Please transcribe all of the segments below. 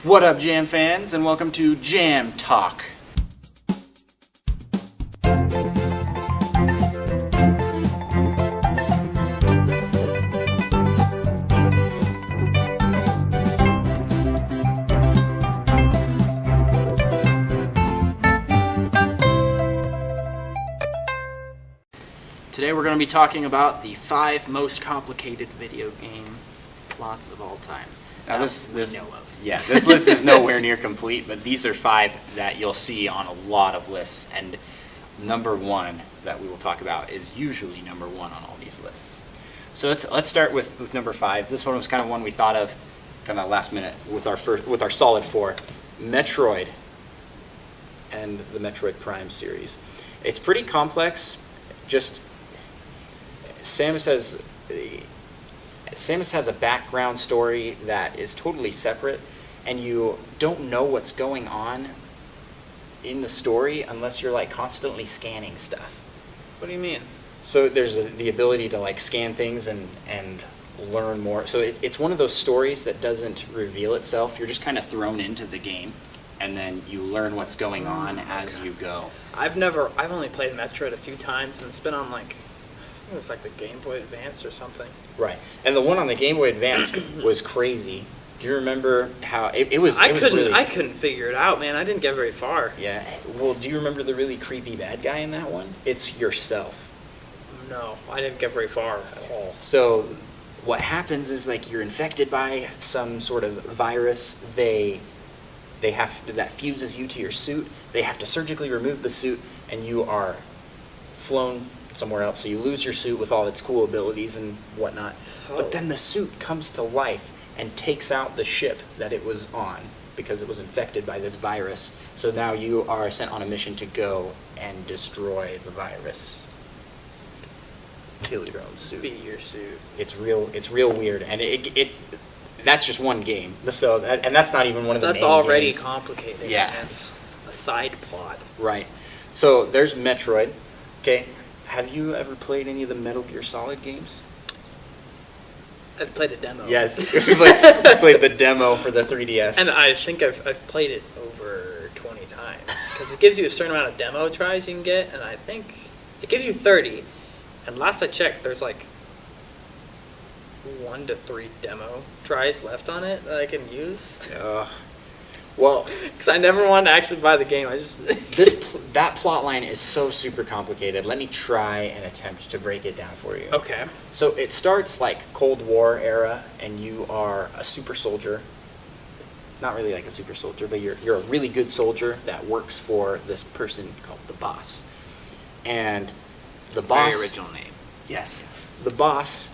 What up, Jam fans, and welcome to Jam Talk. Today we're going to be talking about the 5 most complicated video game plots of all time. Now this know of. Yeah, this list is nowhere near complete, but these are 5 that you'll see on a lot of lists, and number 1 that we will talk about is usually number 1 on all these lists. So let's start with number 5. This one was kind of one we thought of kind of last minute with our solid 4, Metroid and the Metroid Prime series. It's pretty complex. Just Samus has a background story that is totally separate, and you don't know what's going on in the story unless you're like constantly scanning stuff. What do you mean? So there's the ability to like scan things and learn more. So it's one of those stories that doesn't reveal itself. You're just kind of thrown into the game, and then you learn what's going on as you go. I've only played Metroid a few times, and it's been on like, I think it was like the Game Boy Advance or something. Right, and the one on the Game Boy Advance was crazy. Do you remember how it was? I couldn't figure it out, man. I didn't get very far. Yeah. Well, do you remember the really creepy bad guy in that one? It's yourself. No, I didn't get very far at all. So, what happens is like you're infected by some sort of virus. That fuses you to your suit. They have to surgically remove the suit, and you are flown somewhere else. So you lose your suit with all its cool abilities and whatnot. Oh. But then the suit comes to life and takes out the ship that it was on because it was infected by this virus. So now you are sent on a mission to go and destroy the virus. Kill your own suit. Be your suit. It's real weird, and it that's just one game. So and that's not even one of the main That's already games. complicated. Yeah. That's a side plot. Right. So there's Metroid. Okay. Have you ever played any of the Metal Gear Solid games? I've played a demo. Yes. I played the demo for the 3DS. And I think I've played it over 20 times. Because it gives you a certain amount of demo tries you can get, and I think it gives you 30. And last I checked, there's like 1 to 3 demo tries left on it that I can use. Well, Because I never wanted to actually buy the game. I just that plot line is so super complicated. Let me try and attempt to break it down for you. Okay. So it starts like Cold War era, and you are a super soldier. Not really like a super soldier, but you're a really good soldier that works for this person called the boss. And the boss... Very original name. Yes. The boss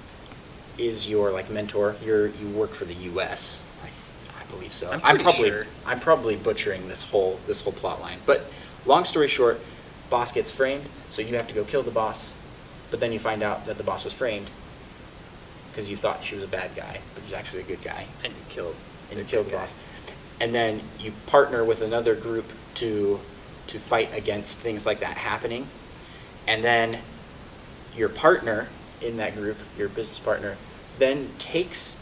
is your like mentor. You work for the U.S. I believe so. I'm probably butchering this whole plot line. But long story short, boss gets framed, so you have to go kill the boss. But then you find out that the boss was framed because you thought she was a bad guy, but she's actually a good guy. And you killed The boss. And then you partner with another group to fight against things like that happening. And then your partner in that group, your business partner, then takes,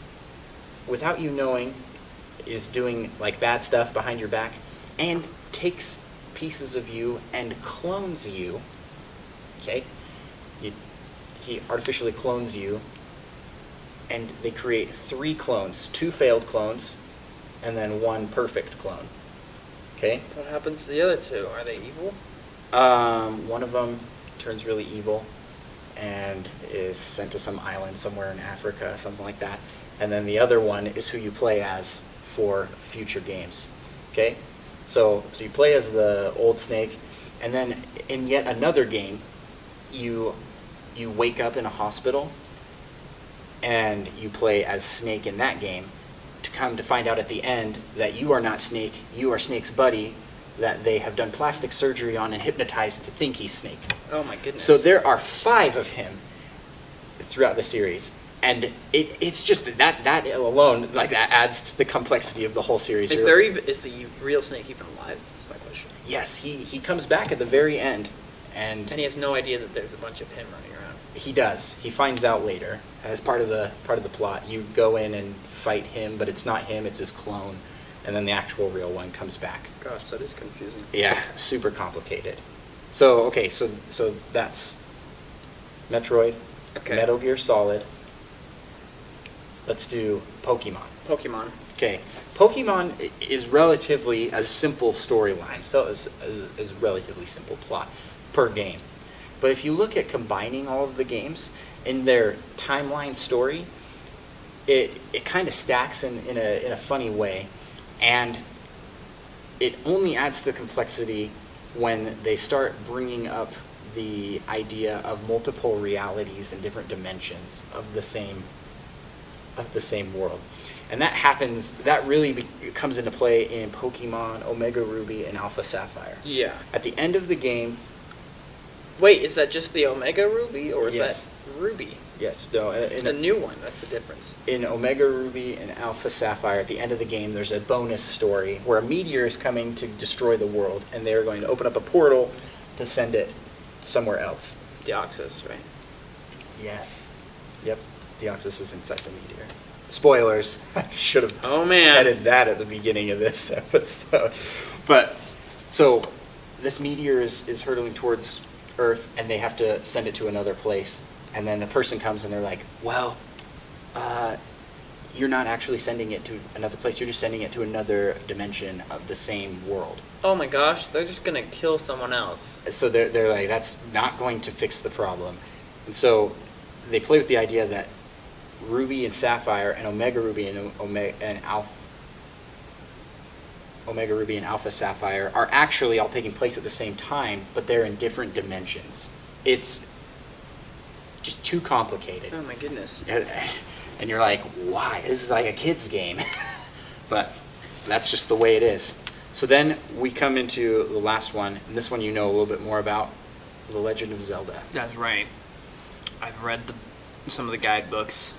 without you knowing, is doing like bad stuff behind your back and takes pieces of you and clones you. Okay? He artificially clones you, and they create 3 clones, 2 failed clones, and then 1 perfect clone. Okay? What happens to the other 2? Are they evil? One of them turns really evil and is sent to some island somewhere in Africa, something like that. And then the other one is who you play as for future games. Okay? So you play as the old Snake, and then in yet another game, you wake up in a hospital, and you play as Snake in that game, to come to find out at the end that you are not Snake, you are Snake's buddy, that they have done plastic surgery on and hypnotized to think he's Snake. Oh my goodness. So there are 5 of him throughout the series. And it's just that alone, like, that adds to the complexity of the whole series. Is the real Snake even alive? That's my question. Yes, he comes back at the very end, and he has no idea that there's a bunch of him running around. He does. He finds out later as part of the plot. You go in and fight him, but it's not him; it's his clone. and then the actual real one comes back. Gosh, that is confusing. Yeah, super complicated. So, okay, so that's Metroid, Okay. Metal Gear Solid. Let's do Pokemon. Pokemon. Okay, Pokemon is relatively a simple storyline, so is relatively simple plot per game. But if you look at combining all of the games in their timeline story, it kind of stacks in a funny way, and it only adds to the complexity when they start bringing up the idea of multiple realities and different dimensions of the same world. And that really comes into play in Pokemon Omega Ruby and Alpha Sapphire. Yeah. At the end of the game, Wait, is that just the Omega Ruby, or is Yes. that Ruby? yes, no, The new one, that's the difference. in Omega Ruby and Alpha Sapphire, at the end of the game, there's a bonus story where a meteor is coming to destroy the world, and they're going to open up a portal to send it somewhere else. Deoxys, right? Yes. Yep. Deoxys is inside the meteor. Spoilers. I should have Oh, man. added that at the beginning of this episode. But, so, this meteor is hurtling towards Earth, and they have to send it to another place. And then a person comes and they're like, well, you're not actually sending it to another place. You're just sending it to another dimension of the same world. Oh my gosh, they're just gonna kill someone else. So they're like, that's not going to fix the problem. And so they play with the idea that Ruby and Sapphire and Omega Ruby and Omega Ruby and Alpha Sapphire are actually all taking place at the same time, but they're in different dimensions. It's just too complicated. Oh my goodness. And you're like, why? This is like a kid's game. But that's just the way it is. So then we come into the last one, and this one you know a little bit more about, The Legend of Zelda. That's right. I've read some of the guidebooks,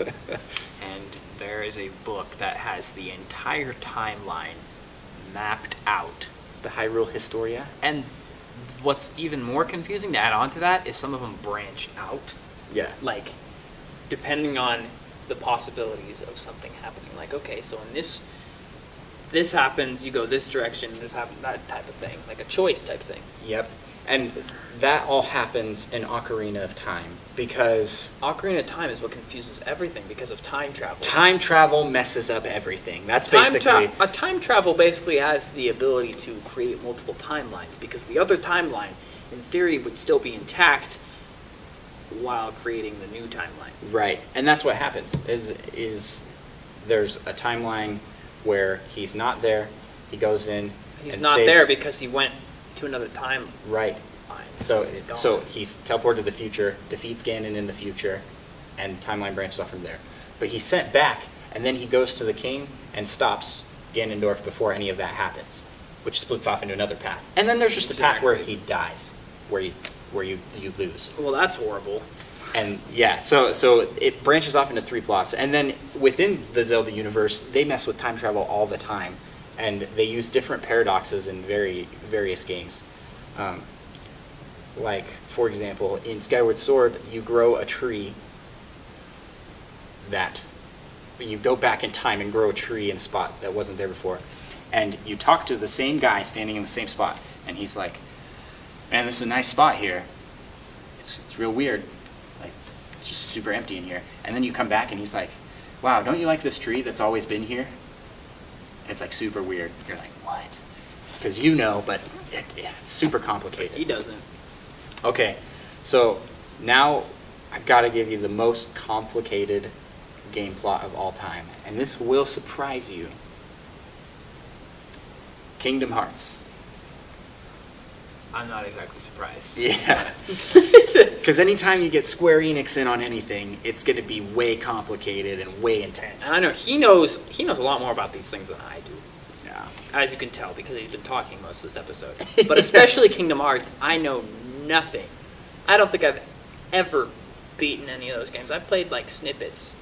and there is a book that has the entire timeline mapped out. The Hyrule Historia. And what's even more confusing to add on to that is some of them branch out. Yeah. Like, depending on the possibilities of something happening. Like, okay, so in this happens, you go this direction, this happens, that type of thing. Like a choice type thing. Yep. And that all happens in Ocarina of Time because Ocarina of Time is what confuses everything because of time travel. time travel messes up everything. That's basically... A time travel basically has the ability to create multiple timelines because the other timeline, in theory, would still be intact while creating the new timeline. Right. And that's what happens, is there's a timeline where he's not there, he goes in He's and not saves- there because he went to another timeline. Right. So he's gone. So he's teleported to the future, defeats Ganon in the future, and timeline branches off from there. But he's sent back, and then he goes to the king and stops Ganondorf before any of that happens, which splits off into another path. And then there's just a path where he dies, where you lose. Well, that's horrible. And yeah, so it branches off into three plots. And then within the Zelda universe, they mess with time travel all the time. And they use different paradoxes in various games. Like, for example, in Skyward Sword, you grow a tree that... You go back in time and grow a tree in a spot that wasn't there before. And you talk to the same guy standing in the same spot. And he's like, man, this is a nice spot here. It's real weird. Like, it's just super empty in here. And then you come back and he's like, wow, don't you like this tree that's always been here? It's like super weird. You're like, what? Because you know, but it's super complicated. He doesn't. Okay, so now I've got to give you the most complicated game plot of all time. And this will surprise you. Kingdom Hearts. I'm not exactly surprised. Yeah. Because anytime you get Square Enix in on anything, it's going to be way complicated and way intense. And I know he knows a lot more about these things than I do. Yeah. As you can tell, because he's been talking most of this episode. But especially Kingdom Hearts, I know nothing. I don't think I've ever beaten any of those games. I've played like snippets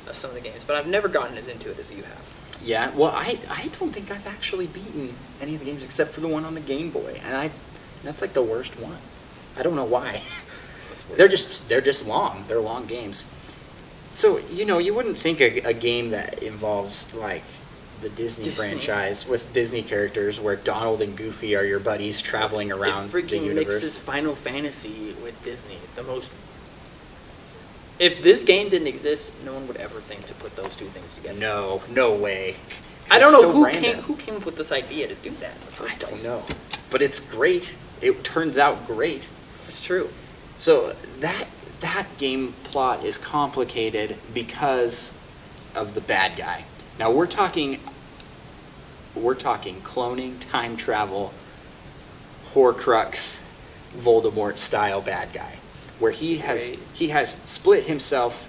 of some of the games, but I've never gotten as into it as you have. Yeah, well, I don't think I've actually beaten any of the games except for the one on the Game Boy, and that's like the worst one. I don't know why. They're just long. They're long games. So, you wouldn't think a game that involves like the Disney Disney. franchise with Disney characters where Donald and Goofy are your buddies traveling around It the freaking universe. mixes Final Fantasy with Disney. The most. If this game didn't exist, no one would ever think to put those two things together. No way. I don't It's know so who random. came up with this idea to do that in the first I don't place. know. But it's great. It turns out great. It's true. So that game plot is complicated because of the bad guy. Now we're talking cloning, time travel, Horcrux, Voldemort style bad guy, where he Right. has split himself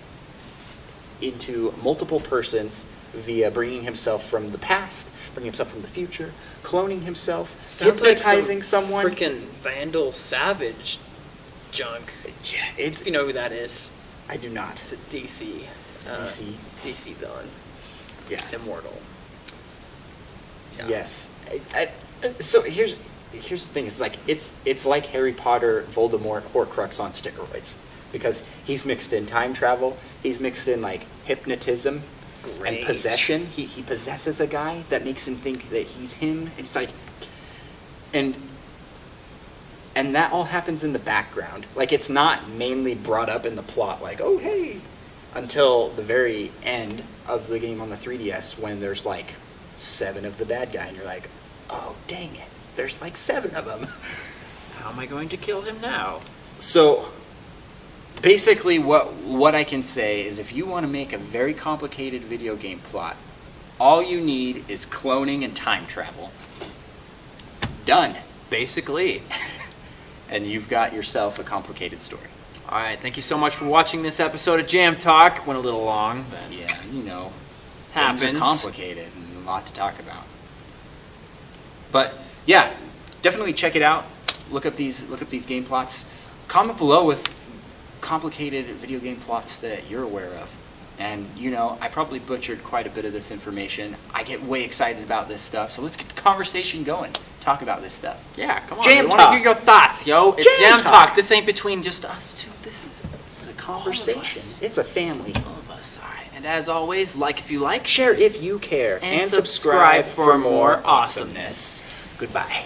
into multiple persons via bringing himself from the past, bringing himself from the future, cloning himself, Sounds like hypnotizing someone. Freaking Vandal Savage junk. Yeah, it's. If you know who that is, I do not. it's a DC. DC villain. Yeah. Immortal. Yeah. Yes. So here's the thing. It's like it's like Harry Potter, Voldemort, Horcrux on steroids, because he's mixed in time travel. He's mixed in like hypnotism Great. and possession. He possesses a guy that makes him think that he's him. It's like, and that all happens in the background. Like it's not mainly brought up in the plot. Like, oh hey, until the very end of the game on the 3DS when there's like 7 of the bad guy, and you're like, oh dang it, there's like 7 of them. How am I going to kill him now? So basically what I can say is if you want to make a very complicated video game plot, all you need is cloning and time travel. Done. Basically. And you've got yourself a complicated story. All right, thank you so much for watching this episode of Jam Talk. Went a little long, but Yeah, you know, happens. games are complicated and a lot to talk about. But yeah, definitely check it out. Look up these game plots. Comment below with complicated video game plots that you're aware of. And you know, I probably butchered quite a bit of this information. I get way excited about this stuff, so let's get the conversation going. Talk about this stuff. Yeah, come on. Jam we want to talk. hear your thoughts, yo. It's Jam Jam talk. Talk. This ain't between just us two. This is It's a conversation. us. It's a family. all of us. All right. And as always, like if you like, Share if you care. and subscribe for more awesomeness. Goodbye.